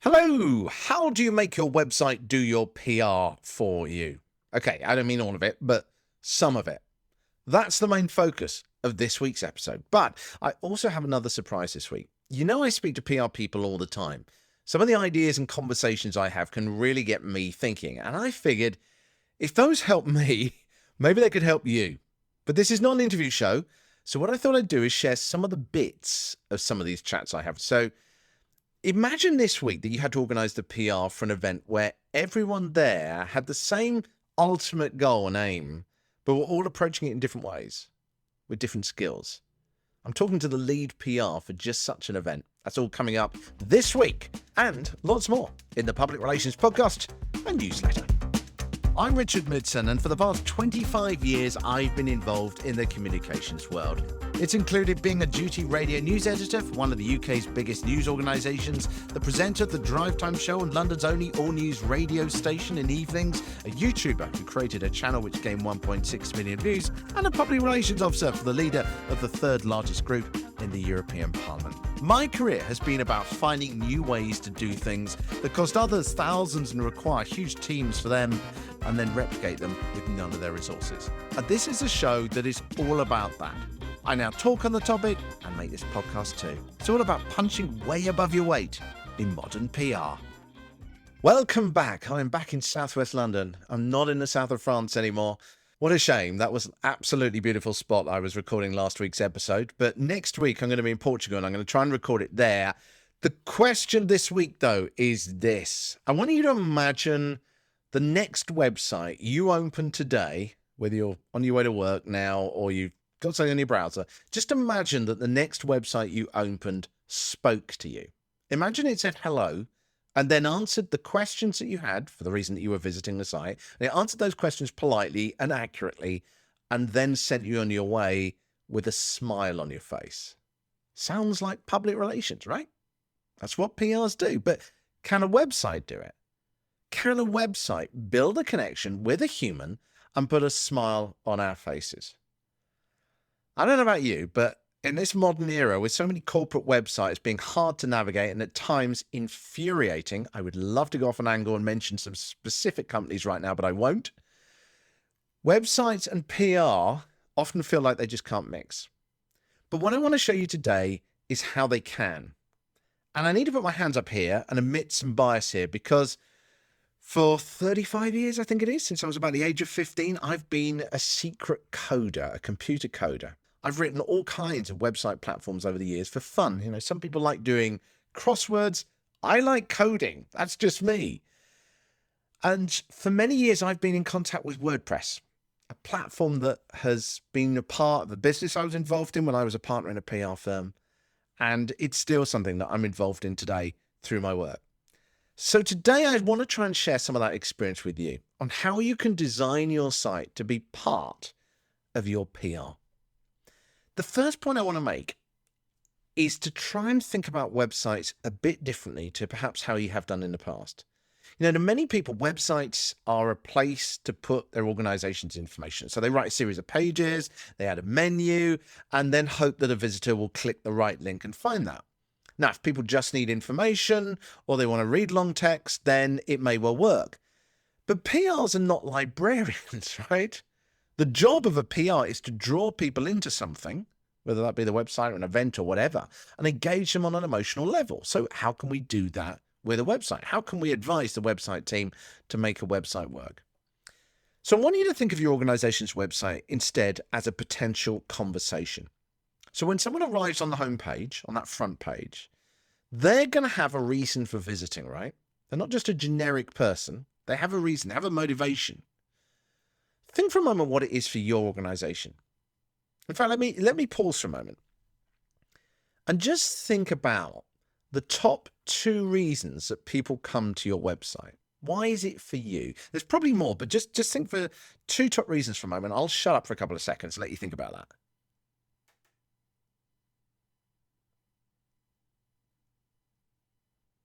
Hello, how do you make your website do your PR for you? Okay, I don't mean all of it, but some of it. That's the main focus of this week's episode. But I also have another surprise this week. You know, I speak to PR people all the time. Some of the ideas and conversations I have can really get me thinking. And I figured if those help me, maybe they could help you. But this is not an interview show. So what I thought I'd do is share some of the bits of some of these chats I have. So imagine this week that you had to organize the PR for an event where everyone there had the same ultimate goal and aim, but were all approaching it in different ways with different skills. I'm talking to the lead PR for just such an event. That's all coming up this week and lots more in the Public Relations Podcast and newsletter. I'm Richard Midson, and for the past 25 years, I've been involved in the communications world. It's included being a duty radio news editor for one of the UK's biggest news organisations, the presenter of the Drive Time Show on London's only all-news radio station in evenings, a YouTuber who created a channel which gained 1.6 million views, and a public relations officer for the leader of the third largest group in the European Parliament. My career has been about finding new ways to do things that cost others thousands and require huge teams for them, and then replicate them with none of their resources. And this is a show that is all about that. I now talk on the topic and make this podcast too. It's all about punching way above your weight in modern PR. Welcome back. I'm back in southwest London. I'm not in the south of France anymore. What a shame. That was an absolutely beautiful spot I was recording last week's episode. But next week I'm going to be in Portugal and I'm going to try and record it there. The question this week, though, is this. I want you to imagine the next website you open today, whether you're on your way to work now or you've got something on your browser, just imagine that the next website you opened spoke to you. Imagine it said hello and then answered the questions that you had for the reason that you were visiting the site. And it answered those questions politely and accurately and then sent you on your way with a smile on your face. Sounds like public relations, right? That's what PRs do. But can a website do it? Can a website build a connection with a human and put a smile on our faces? I don't know about you, but in this modern era, with so many corporate websites being hard to navigate and at times infuriating, I would love to go off an angle and mention some specific companies right now, but I won't. Websites and PR often feel like they just can't mix. But what I want to show you today is how they can. And I need to put my hands up here and admit some bias here because for 35 years, I think it is, since I was about the age of 15, I've been a secret coder, a computer coder. I've written all kinds of website platforms over the years for fun. You know, some people like doing crosswords. I like coding. That's just me. And for many years, I've been in contact with WordPress, a platform that has been a part of the business I was involved in when I was a partner in a PR firm. And it's still something that I'm involved in today through my work. So today I want to try and share some of that experience with you on how you can design your site to be part of your PR. The first point I want to make is to try and think about websites a bit differently to perhaps how you have done in the past. You know, to many people, websites are a place to put their organization's information. So they write a series of pages, they add a menu, and then hope that a visitor will click the right link and find that. Now, if people just need information or they want to read long text, then it may well work. But PRs are not librarians, right? The job of a PR is to draw people into something, whether that be the website or an event or whatever, and engage them on an emotional level. So how can we do that with a website? How can we advise the website team to make a website work? So I want you to think of your organization's website instead as a potential conversation. So when someone arrives on the homepage, on that front page, they're going to have a reason for visiting, right? They're not just a generic person. They have a reason, they have a motivation. Think for a moment what it is for your organization. In fact, let me pause for a moment and just think about the top 2 reasons that people come to your website. Why is it for you? There's probably more, but just think for 2 top reasons for a moment. I'll shut up for a couple of seconds and let you think about that.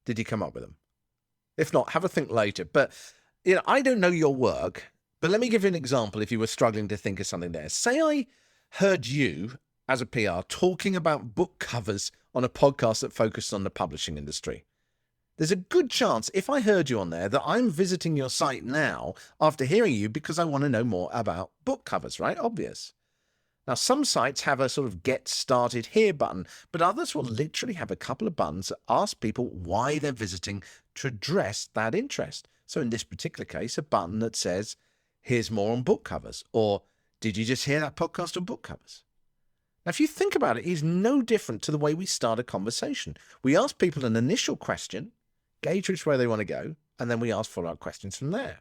Did you come up with them? If not, have a think later. But you know, I don't know your work, but let me give you an example if you were struggling to think of something there. Say I heard you as a PR talking about book covers on a podcast that focused on the publishing industry. There's a good chance if I heard you on there that I'm visiting your site now after hearing you because I want to know more about book covers, right? Obvious. Now, some sites have a sort of get started here button, but others will literally have a couple of buttons that ask people why they're visiting to address that interest. So in this particular case, a button that says, here's more on book covers, or did you just hear that podcast on book covers? Now, if you think about it, it's no different to the way we start a conversation. We ask people an initial question, gauge which way they want to go, and then we ask follow-up questions from there.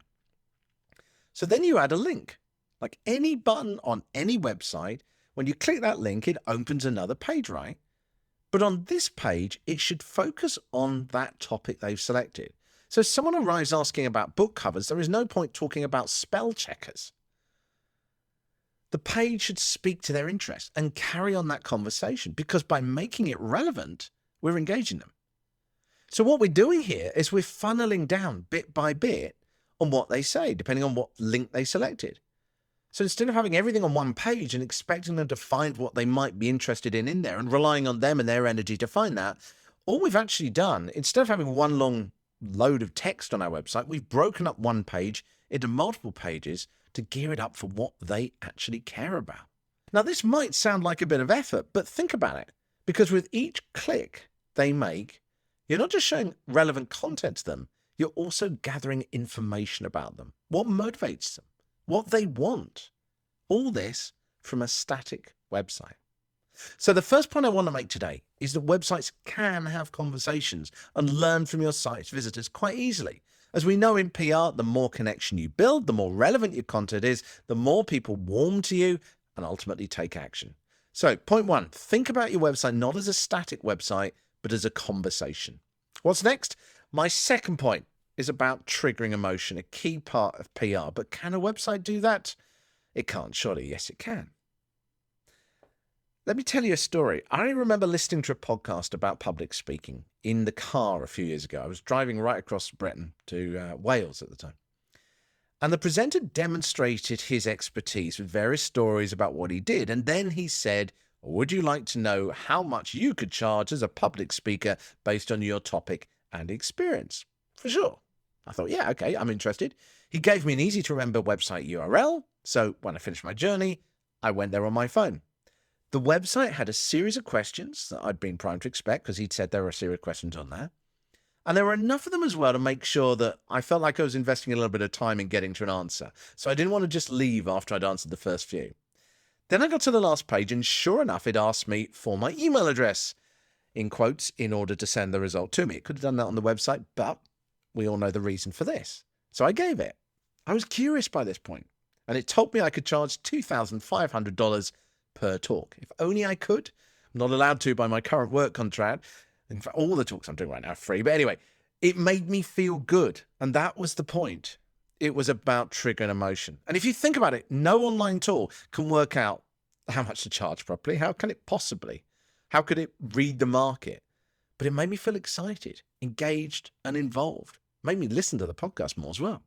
So then you add a link. Like any button on any website, when you click that link, it opens another page, right? But on this page, it should focus on that topic they've selected. So if someone arrives asking about book covers, there is no point talking about spell checkers. The page should speak to their interest and carry on that conversation, because by making it relevant, we're engaging them. So what we're doing here is we're funneling down bit by bit on what they say, depending on what link they selected. So instead of having everything on one page and expecting them to find what they might be interested in there and relying on them and their energy to find that, all we've actually done, instead of having one long load of text on our website, we've broken up one page into multiple pages to gear it up for what they actually care about. Now, this might sound like a bit of effort, but think about it, because with each click they make, you're not just showing relevant content to them, you're also gathering information about them, what motivates them, what they want. All this from a static website. So the first point I want to make today is that websites can have conversations and learn from your site's visitors quite easily. As we know in PR, the more connection you build, the more relevant your content is, the more people warm to you and ultimately take action. So point one, think about your website not as a static website, but as a conversation. What's next? My second point is about triggering emotion, a key part of PR. But can a website do that? It can't, surely. Yes, it can. Let me tell you a story. I remember listening to a podcast about public speaking in the car a few years ago. I was driving right across Britain to Wales at the time. And the presenter demonstrated his expertise with various stories about what he did. And then he said, would you like to know how much you could charge as a public speaker based on your topic and experience? For sure. I thought, yeah, okay, I'm interested. He gave me an easy to remember website URL. So when I finished my journey, I went there on my phone. The website had a series of questions that I'd been primed to expect, because he'd said there were a series of questions on there. And there were enough of them as well to make sure that I felt like I was investing a little bit of time in getting to an answer. So I didn't want to just leave after I'd answered the first few. Then I got to the last page, and sure enough, it asked me for my email address, in quotes, in order to send the result to me. It could have done that on the website, but we all know the reason for this. So I gave it. I was curious by this point, and it told me I could charge $2,500 per talk. If only I could. I'm not allowed to by my current work contract. In fact, all the talks I'm doing right now are free. But anyway, it made me feel good. And that was the point. It was about triggering emotion. And if you think about it, no online tool can work out how much to charge properly. How can it possibly? How could it read the market? But it made me feel excited, engaged, and involved. Made me listen to the podcast more as well.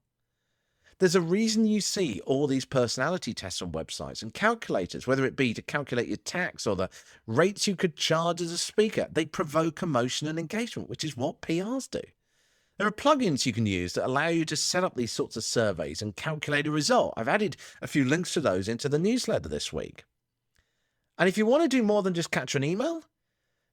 There's a reason you see all these personality tests on websites and calculators, whether it be to calculate your tax or the rates you could charge as a speaker. They provoke emotion and engagement, which is what PRs do. There are plugins you can use that allow you to set up these sorts of surveys and calculate a result. I've added a few links to those into the newsletter this week. And if you want to do more than just capture an email,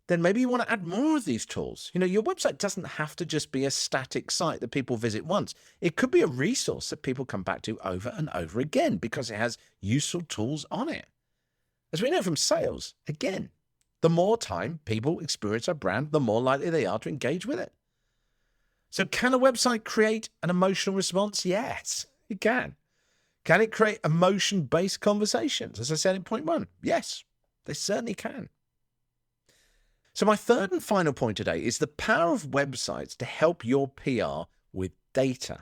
then maybe you want to add more of these tools. You know, your website doesn't have to just be a static site that people visit once. It could be a resource that people come back to over and over again because it has useful tools on it. As we know from sales, again, the more time people experience a brand, the more likely they are to engage with it. So can a website create an emotional response? Yes, it can. Can it create emotion-based conversations? As I said in point one, yes, they certainly can. So my third and final point today is the power of websites to help your PR with data.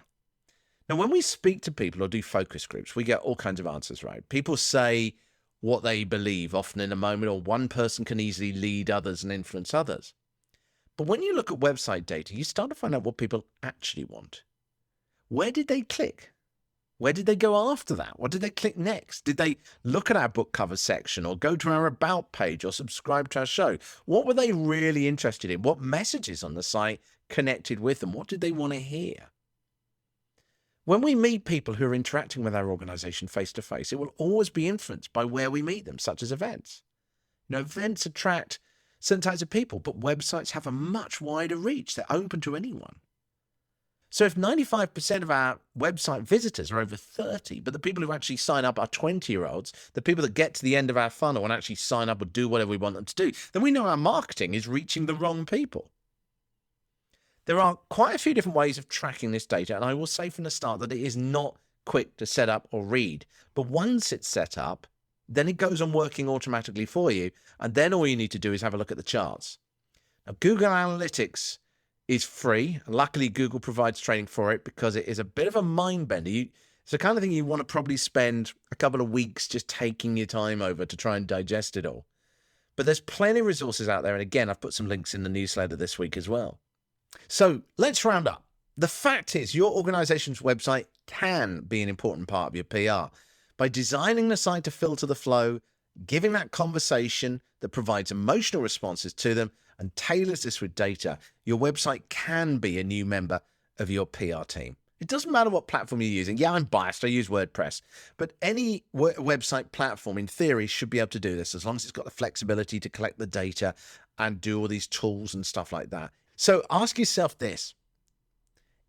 Now, when we speak to people or do focus groups, we get all kinds of answers, right? People say what they believe, often in a moment, or one person can easily lead others and influence others. But when you look at website data, you start to find out what people actually want. Where did they click? Where did they go after that? What did they click next? Did they look at our book cover section or go to our about page or subscribe to our show? What were they really interested in? What messages on the site connected with them? What did they want to hear? When we meet people who are interacting with our organization face to face, it will always be influenced by where we meet them, such as events. Events attract certain types of people, but websites have a much wider reach. They're open to anyone. So if 95% of our website visitors are over 30, but the people who actually sign up are 20-year-olds, the people that get to the end of our funnel and actually sign up or do whatever we want them to do, then we know our marketing is reaching the wrong people. There are quite a few different ways of tracking this data, and I will say from the start that it is not quick to set up or read. But once it's set up, then it goes on working automatically for you, and then all you need to do is have a look at the charts. Now, Google Analytics is free. Luckily, Google provides training for it because it is a bit of a mind bender. It's the kind of thing you want to probably spend a couple of weeks just taking your time over to try and digest it all. But there's plenty of resources out there. And again, I've put some links in the newsletter this week as well. So let's round up. The fact is, your organization's website can be an important part of your PR. By designing the site to filter the flow, giving that conversation that provides emotional responses to them, and tailors this with data, your website can be a new member of your PR team. It doesn't matter what platform you're using. Yeah, I'm biased. I use WordPress. But any website platform, in theory, should be able to do this as long as it's got the flexibility to collect the data and do all these tools and stuff like that. So ask yourself this.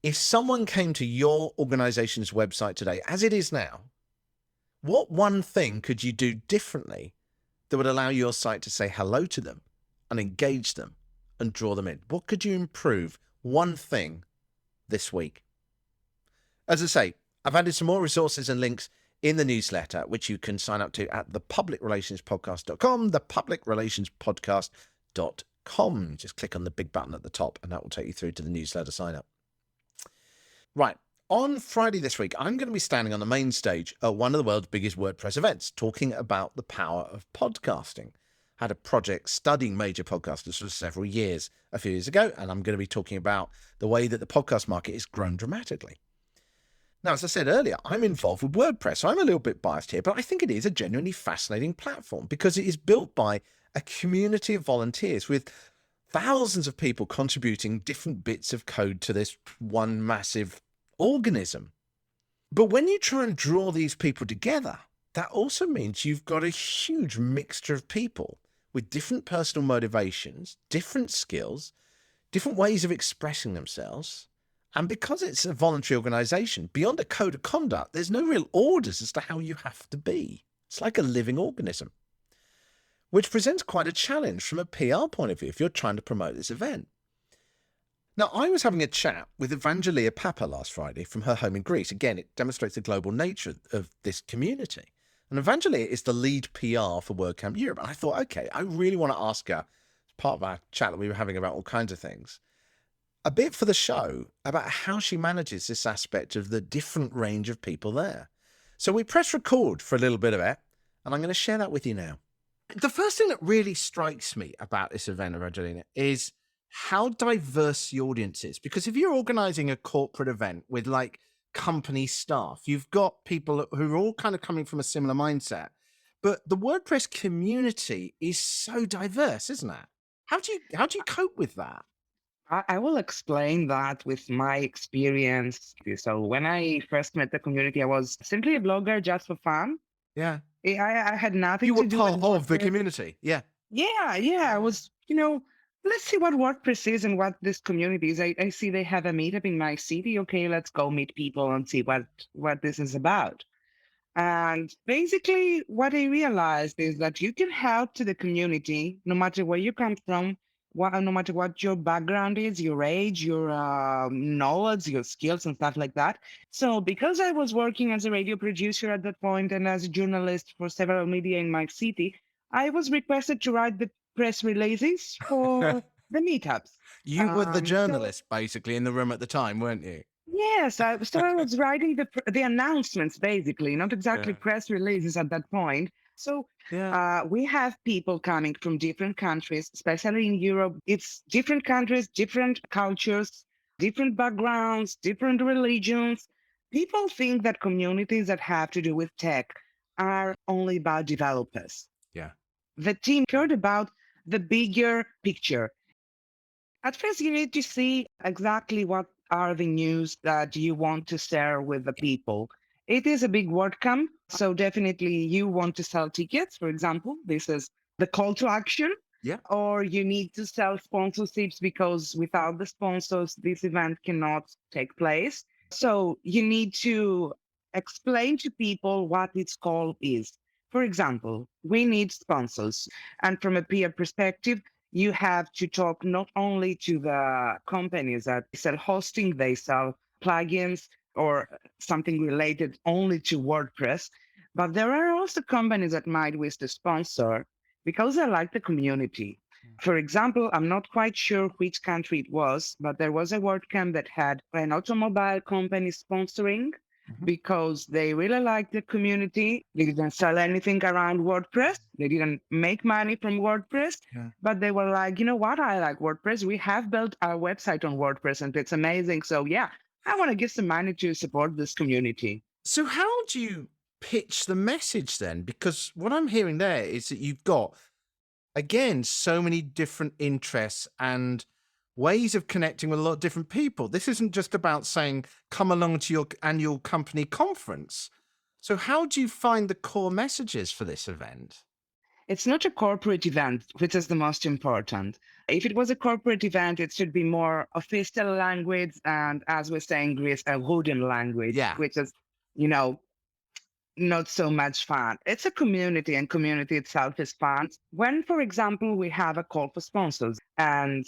If someone came to your organization's website today, as it is now, what one thing could you do differently that would allow your site to say hello to them and engage them and draw them in? What could you improve one thing this week? As I say, I've added some more resources and links in the newsletter, which you can sign up to at thepublicrelationspodcast.com, thepublicrelationspodcast.com. Just click on the big button at the top and that will take you through to the newsletter sign up. Right. On Friday this week, I'm going to be standing on the main stage at one of the world's biggest WordPress events, talking about the power of podcasting. I had a project studying major podcasters for several years, a few years ago, and I'm going to be talking about the way that the podcast market has grown dramatically. Now, as I said earlier, I'm involved with WordPress, so I'm a little bit biased here, but I think it is a genuinely fascinating platform because it is built by a community of volunteers with thousands of people contributing different bits of code to this one massive organism. But when you try and draw these people together, that also means you've got a huge mixture of people with different personal motivations, different skills, different ways of expressing themselves. And because it's a voluntary organization, beyond a code of conduct, there's no real orders as to how you have to be. It's like a living organism, which presents quite a challenge from a PR point of view if you're trying to promote this event. Now, I was having a chat with Evangelia Papa last Friday from her home in Greece. Again, it demonstrates the global nature of this community. And Evangelia is the lead PR for WordCamp Europe. And I thought, okay, I really want to ask her, as part of our chat that we were having about all kinds of things, a bit for the show about how she manages this aspect of the different range of people there. So we press record for a little bit of it, and I'm going to share that with you now. The first thing that really strikes me about this event, Evangelina, is how diverse the audience is. Because if you're organizing a corporate event with like company staff, you've got people who are all kind of coming from a similar mindset. But the WordPress community is so diverse, isn't it? How do you cope with that? I will explain that with my experience. So when I first met the community, I was simply a blogger just for fun. Yeah. I had nothing You were to do with part of the WordPress. community. Yeah. Yeah. I was, let's see what WordPress is and what this community is. I see they have a meetup in my city. Okay, let's go meet people and see what this is about. And basically, what I realized is that you can help to the community no matter where you come from, no matter what your background is, your age, your knowledge, your skills, and stuff like that. So, because I was working as a radio producer at that point and as a journalist for several media in my city, I was requested to write the press releases for the meetups. You were the So journalist, basically, in the room at the time, weren't you? yes, I was writing the announcements basically, not exactly Yeah. press releases at that point. So Yeah. we have people coming from different countries, especially in Europe. It's different countries, different cultures, different backgrounds, different religions. People think that communities that have to do with tech are only about developers. Yeah. The team cared about the bigger picture. At first, you need to see exactly what are the news that you want to share with the people. It is a big WordCamp, so definitely you want to sell tickets, for example. This is the call to action. Yeah. Or you need to sell sponsorships because without the sponsors, this event cannot take place. So you need to explain to people what its call is. For example, we need sponsors. And from a peer perspective, you have to talk not only to the companies that sell hosting, they sell plugins or something related only to WordPress, but there are also companies that might wish to sponsor because I like the community. For example, I'm not quite sure which country it was, but there was a WordCamp that had an automobile company sponsoring Mhm. because they really liked the community. They didn't sell anything around WordPress. They didn't make money from WordPress, Yeah. but they were like, you know what? I like WordPress. We have built our website on WordPress and it's amazing. So yeah, I want to give some money to support this community. So how do you pitch the message then? Because what I'm hearing there is that you've got, again, so many different interests and ways of connecting with a lot of different people. This isn't just about saying, come along to your annual company conference. So how do you find the core messages for this event? It's not a corporate event, which is the most important. If it was a corporate event, it should be more official language and, as we say in Greece, a wooden language, Yeah. which is, you know, not so much fun. It's a community, and community itself is fun. When, for example, we have a call for sponsors and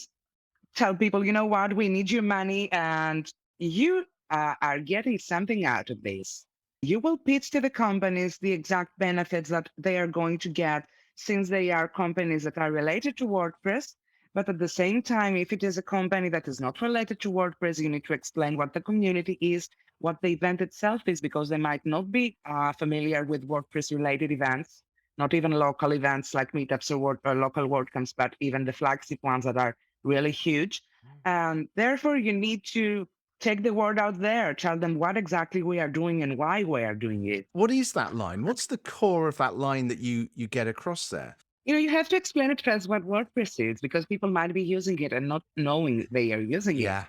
tell people, you know what, we need your money and you are getting something out of this. You will pitch to the companies the exact benefits that they are going to get since they are companies that are related to WordPress. But at the same time, if it is a company that is not related to WordPress, you need to explain what the community is, what the event itself is, because they might not be familiar with WordPress related events, not even local events like meetups or local WordCamps, but even the flagship ones that are really huge. And therefore, you need to take the word out there, tell them what exactly we are doing and why we are doing it. What is that line? What's the core of that line that you get across there? You have to explain it first what WordPress is because people might be using it and not knowing they are using it. Yeah.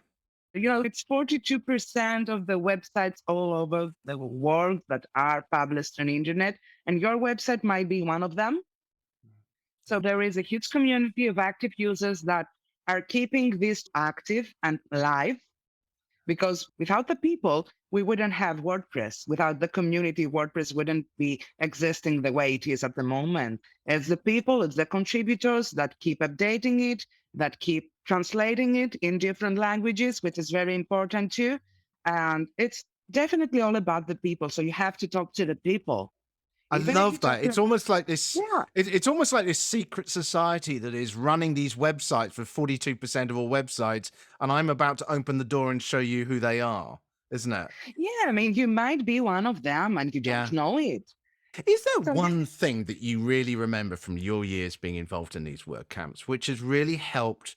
It's 42% of the websites all over the world that are published on the internet, and your website might be one of them. So there is a huge community of active users that are keeping this active and live because without the people, we wouldn't have WordPress. Without the community, WordPress wouldn't be existing the way it is at the moment. It's the people, it's the contributors that keep updating it, that keep translating it in different languages, which is very important too. And it's definitely all about the people. So you have to talk to the people. I Even if you love talk that. to, It's almost like this. yeah, It's almost like this secret society that is running these websites for 42% of all websites, and I'm about to open the door and show you who they are, isn't it? yeah, I mean, you might be one of them and you don't Yeah. know it. Is there So yeah, one thing that you really remember from your years being involved in these word camps, which has really helped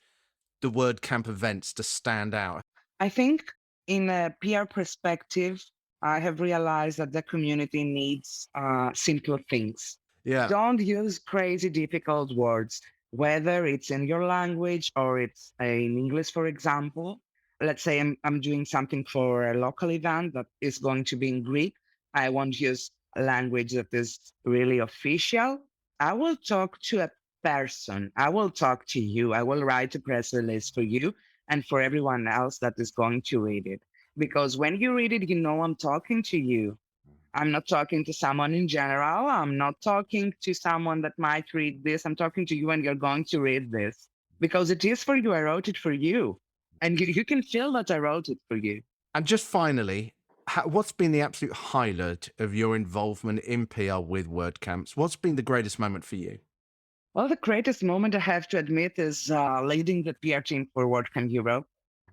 the word camp events to stand out? I think in a PR perspective, I have realized that the community needs simple things. Yeah. Don't use crazy difficult words, whether it's in your language or it's in English, for example. Let's say I'm doing something for a local event that is going to be in Greek. I won't use a language that is really official. I will talk to a person. I will talk to you. I will write a press release for you and for everyone else that is going to read it. Because when you read it, you know I'm talking to you. I'm not talking to someone in general. I'm not talking to someone that might read this. I'm talking to you and you're going to read this because it is for you. I wrote it for you. And you can feel that I wrote it for you. And just finally, what's been the absolute highlight of your involvement in PR with WordCamps? What's been the greatest moment for you? Well, the greatest moment I have to admit is leading the PR team for WordCamp Europe.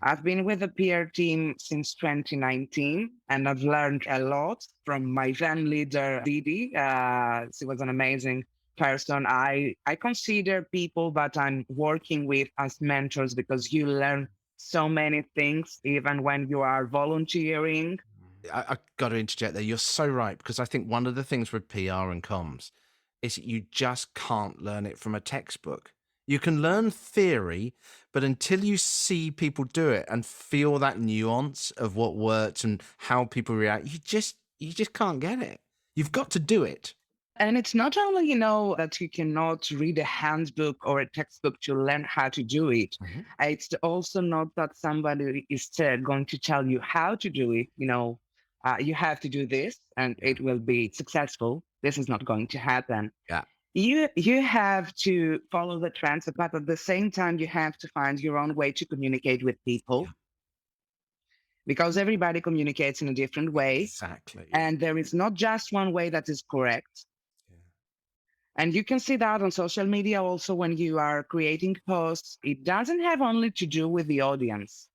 I've been with the PR team since 2019, and I've learned a lot from my then leader, Didi. She was an amazing person. I consider people that I'm working with as mentors because you learn so many things, even when you are volunteering. I got to interject there. You're so right, because I think one of the things with PR and comms is that you just can't learn it from a textbook. You can learn theory, but until you see people do it and feel that nuance of what works and how people react, you just can't get it. You've got to do it. And it's not only, that you cannot read a handbook or a textbook to learn how to do it. Mhm. It's also not that somebody is going to tell you how to do it. You have to do this and Yeah. it will be successful. This is not going to happen. Yeah. You have to follow the trends, but at the same time, you have to find your own way to communicate with people Yeah. because everybody communicates in a different way. Exactly. And there is not just one way that is correct. Yeah. And you can see that on social media also when you are creating posts. It doesn't have only to do with the audience.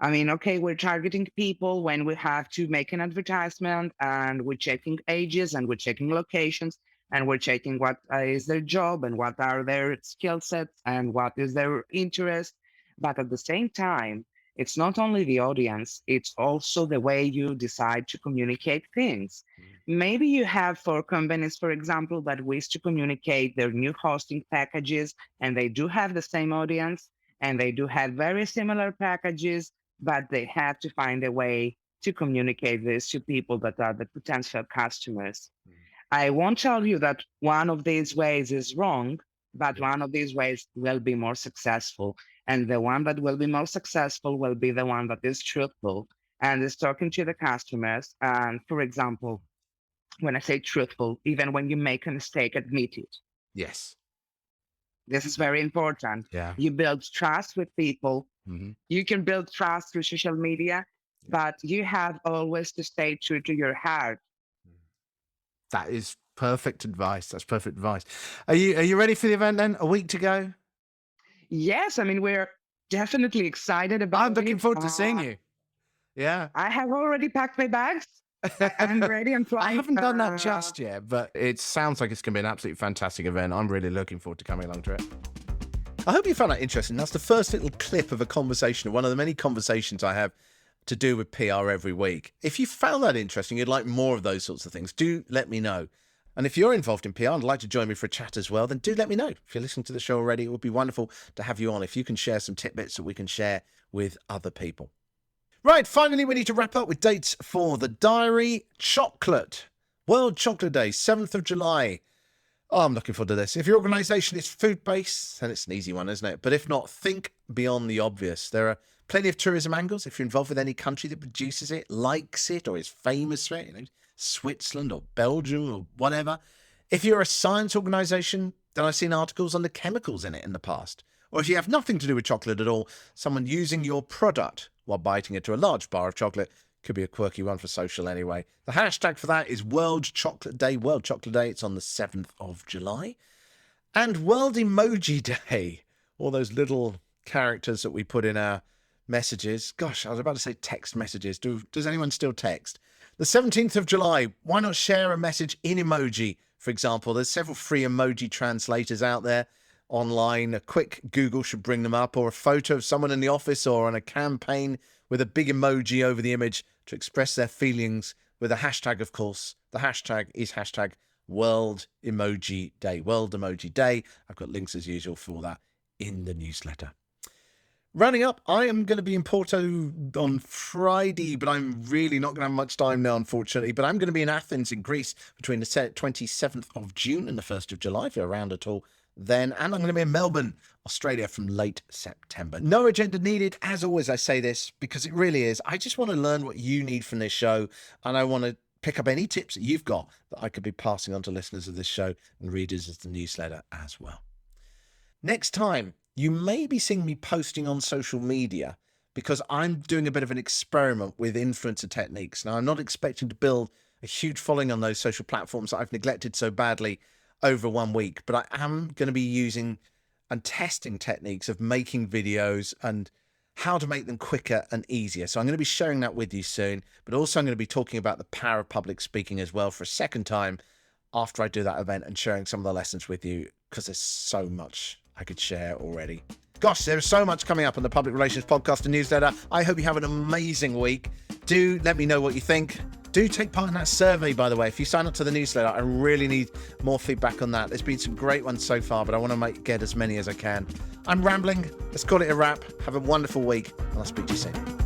I mean, okay, we're targeting people when we have to make an advertisement and we're checking ages and we're checking locations and we're checking what is their job and what are their skill sets and what is their interest. But at the same time, it's not only the audience, it's also the way you decide to communicate things. Mm. Maybe you have for companies, for example, that wish to communicate their new hosting packages and they do have the same audience and they do have very similar packages, but they have to find a way to communicate this to people that are the potential customers. Mm. I won't tell you that one of these ways is wrong, but Yeah. one of these ways will be more successful. And the one that will be more successful will be the one that is truthful and is talking to the customers. And for example, when I say truthful, even when you make a mistake, admit it. Yes. This is very important. Yeah. You build trust with people. Hmm. You can build trust through social media, Yeah. but you have always to stay true to your heart. That is perfect advice. That's perfect advice. Are you ready for the event then? A week to go? Yes, I mean, we're definitely excited about I'm looking it. forward to seeing you. Yeah. I have already packed my bags. I'm ready and I flying. haven't done that just yet, but it sounds like it's going to be an absolutely fantastic event. I'm really looking forward to coming along to it. I hope you found that interesting. That's the first little clip of a conversation, one of the many conversations I have to do with PR every week. If you found that interesting, you'd like more of those sorts of things, do let me know. And if you're involved in PR and would like to join me for a chat as well, then do let me know. If you're listening to the show already, it would be wonderful to have you on. If you can share some tidbits that we can share with other people. Right, finally, we need to wrap up with dates for the diary. Chocolate. World Chocolate Day, 7th of July. Oh, I'm looking forward to this. If your organisation is food-based, then it's an easy one, isn't it? But if not, think beyond the obvious. There are plenty of tourism angles. If you're involved with any country that produces it, likes it, or is famous for it, Switzerland or Belgium or whatever. If you're a science organisation, then I've seen articles on the chemicals in it in the past. Or if you have nothing to do with chocolate at all, someone using your product while biting into a large bar of chocolate could be a quirky one for social anyway. The hashtag for that is World Chocolate Day. World Chocolate Day. It's on the 7th of July. And World Emoji Day. All those little characters that we put in our messages. Gosh, I was about to say text messages. Does anyone still text? The 17th of July. Why not share a message in emoji, for example? There's several free emoji translators out there online. A quick Google should bring them up, or a photo of someone in the office or on a campaign with a big emoji over the image to express their feelings with a hashtag, of course. The hashtag is hashtag World Emoji Day. World Emoji Day. I've got links as usual for that in the newsletter. Rounding up, I am going to be in Porto on Friday, but I'm really not going to have much time now, unfortunately. But I'm going to be in Athens in Greece between the 27th of June and the 1st of July, if you're around at all then. And I'm going to be in Melbourne, Australia from late September. No agenda needed. As always, I say this because it really is. I just want to learn what you need from this show. And I want to pick up any tips that you've got that I could be passing on to listeners of this show and readers of the newsletter as well. Next time, you may be seeing me posting on social media because I'm doing a bit of an experiment with influencer techniques. Now, I'm not expecting to build a huge following on those social platforms that I've neglected so badly over 1 week, but I am going to be using and testing techniques of making videos and how to make them quicker and easier. So I'm going to be sharing that with you soon, but also I'm going to be talking about the power of public speaking as well for a second time after I do that event and sharing some of the lessons with you because there's so much I could share already. Gosh, there's so much coming up on the Public Relations Podcast and newsletter. I hope you have an amazing week. Do let me know what you think. Do take part in that survey, by the way. If you sign up to the newsletter, I really need more feedback on that. There's been some great ones so far, but I want to get as many as I can. I'm rambling. Let's call it a wrap. Have a wonderful week, and I'll speak to you soon.